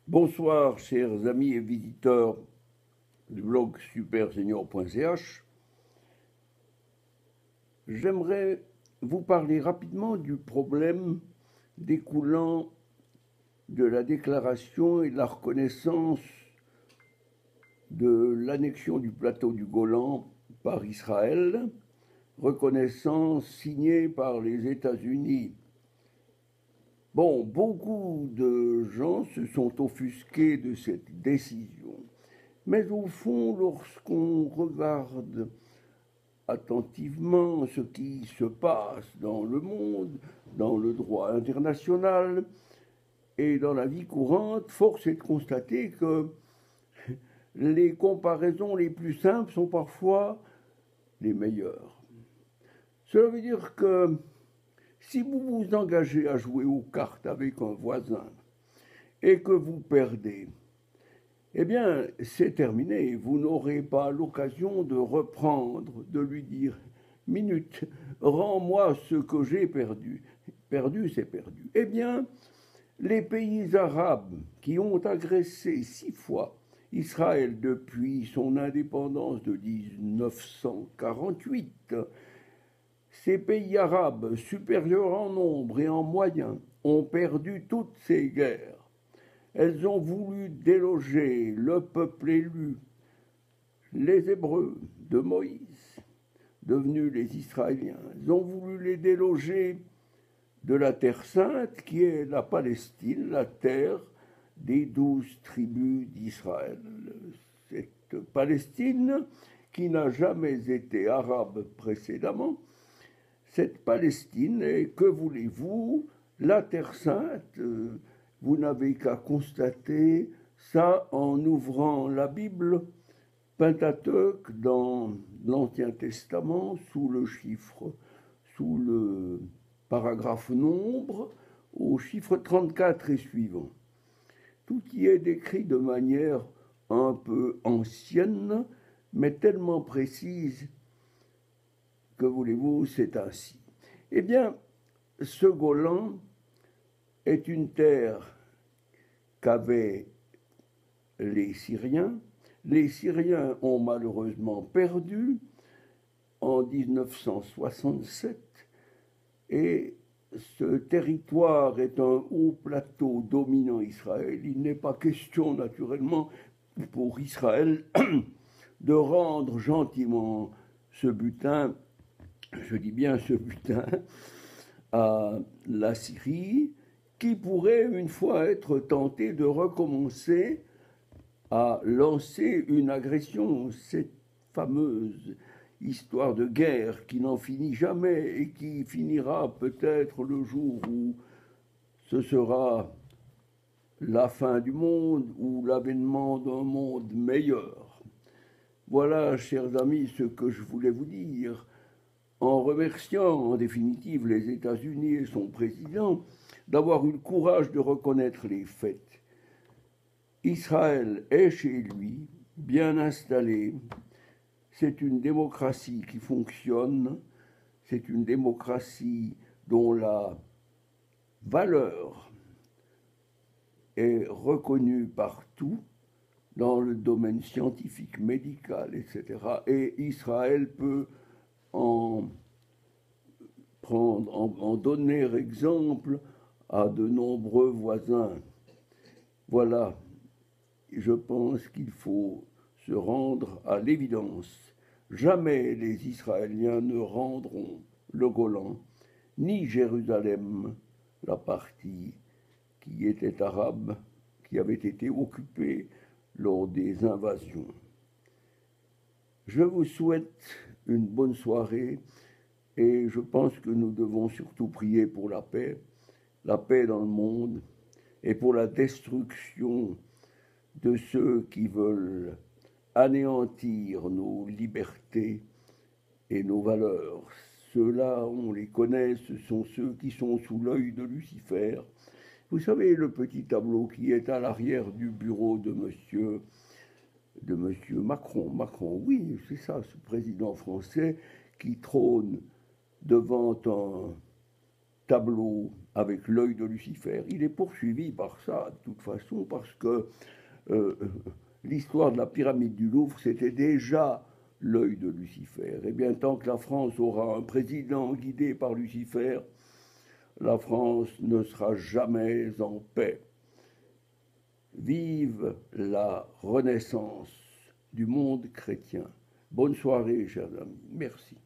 Bonsoir, chers amis et visiteurs du blog supersenior.ch. J'aimerais vous parler rapidement du problème découlant de la déclaration et de la reconnaissance de l'annexion du plateau du Golan par Israël, reconnaissance signée par les États-Unis. Bon, beaucoup de gens se sont offusqués de cette décision. Mais au fond, lorsqu'on regarde attentivement ce qui se passe dans le monde, dans le droit international et dans la vie courante, force est de constater que les comparaisons les plus simples sont parfois les meilleures. Cela veut dire que si vous vous engagez à jouer aux cartes avec un voisin et que vous perdez, eh bien, c'est terminé. Vous n'aurez pas l'occasion de reprendre, de lui dire « Minute, rends-moi ce que j'ai perdu. » Perdu, c'est perdu. Eh bien, les pays arabes qui ont agressé 6 fois Israël depuis son indépendance de 1948, ces pays arabes, supérieurs en nombre et en moyens, ont perdu toutes ces guerres. Elles ont voulu déloger le peuple élu, les Hébreux de Moïse, devenus les Israéliens. Elles ont voulu les déloger de la Terre sainte, qui est la Palestine, la terre des 12 tribus d'Israël. Cette Palestine, qui n'a jamais été arabe précédemment, cette Palestine, et que voulez-vous, la Terre sainte, vous n'avez qu'à constater ça en ouvrant la Bible, Pentateuque dans l'Ancien Testament, sous le paragraphe nombre, au chiffre 34 et suivant. Tout y est décrit de manière un peu ancienne, mais tellement précise, que voulez-vous, c'est ainsi. Eh bien, ce Golan est une terre qu'avaient les Syriens. Les Syriens ont malheureusement perdu en 1967 et ce territoire est un haut plateau dominant Israël. Il n'est pas question, naturellement, pour Israël de rendre gentiment ce butin, je dis bien ce butin, à la Syrie, qui pourrait une fois être tenté de recommencer à lancer une agression, cette fameuse histoire de guerre qui n'en finit jamais et qui finira peut-être le jour où ce sera la fin du monde ou l'avènement d'un monde meilleur. Voilà, chers amis, ce que je voulais vous dire, en remerciant en définitive les États-Unis et son président d'avoir eu le courage de reconnaître les faits. Israël est chez lui, bien installé. C'est une démocratie qui fonctionne. C'est une démocratie dont la valeur est reconnue partout dans le domaine scientifique, médical, etc. Et Israël peut en donner exemple à de nombreux voisins. Voilà, je pense qu'il faut se rendre à l'évidence. Jamais les Israéliens ne rendront le Golan, ni Jérusalem, la partie qui était arabe, qui avait été occupée lors des invasions. Je vous souhaite une bonne soirée et je pense que nous devons surtout prier pour la paix dans le monde et pour la destruction de ceux qui veulent anéantir nos libertés et nos valeurs. Ceux-là, on les connaît, ce sont ceux qui sont sous l'œil de Lucifer. Vous savez, le petit tableau qui est à l'arrière du bureau de monsieur Macron. Macron, oui, c'est ça, ce président français qui trône devant un tableau avec l'œil de Lucifer. Il est poursuivi par ça, de toute façon, parce que euh, l'histoire de la pyramide du Louvre, c'était déjà l'œil de Lucifer. Et bien, tant que la France aura un président guidé par Lucifer, la France ne sera jamais en paix. Vive la renaissance du monde chrétien. Bonne soirée, chers amis. Merci.